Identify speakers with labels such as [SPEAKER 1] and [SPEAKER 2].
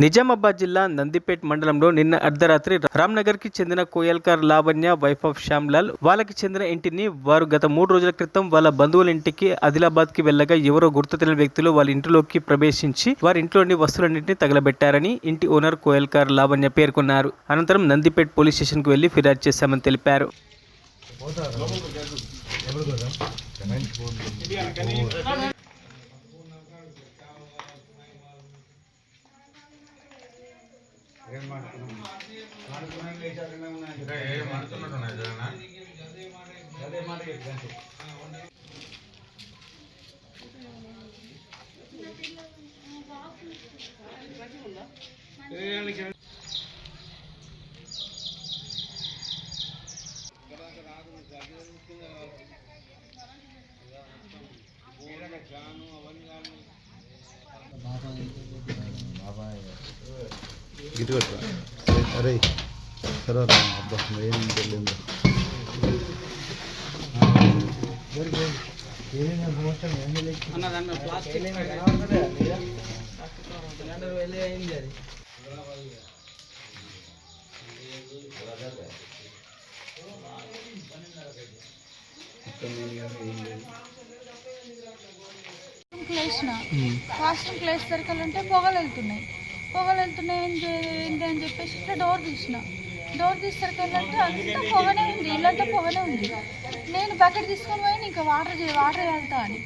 [SPEAKER 1] నిజామాబాద్ జిల్లా నందిపేట్ మండలంలో నిన్న అర్ధరాత్రి రామ్నగర్ కి చెందిన కోయల్కర్ లావణ్య వైఫ్ ఆఫ్ శ్యామ్లాల్ వాళ్ళకి చెందిన ఇంటిని వారు గత 3 రోజుల క్రితం వాళ్ళ బంధువుల ఇంటికి ఆదిలాబాద్ కి వెళ్ళగా ఎవరో గుర్తు తెలియని వ్యక్తులు వాళ్ళ ఇంటిలోకి ప్రవేశించి వారి ఇంట్లోని వస్తువులన్నింటినీ తగలబెట్టారని ఇంటి ఓనర్ కోయల్కర్ లావణ్య పేర్కొన్నారు. అనంతరం నందిపేట్ పోలీస్ స్టేషన్ కు వెళ్లి ఫిర్యాదు చేశామని తెలిపారు.
[SPEAKER 2] अरे सर अब्बा ఏం తెలియదు
[SPEAKER 3] వాష్రూమ్ ప్లేస్ సరికలంటే పొగలు వెళ్తున్నాయి ఏంటి అని చెప్పేసి ఇట్లా డోర్ తీసరికెళ్ళంటే అంతా పొగనే ఉంది, ఇల్లంతా పొగనే ఉంది. నేను బకెట్ తీసుకొని పోయి ఇంకా వాటర్ వెళ్తా అని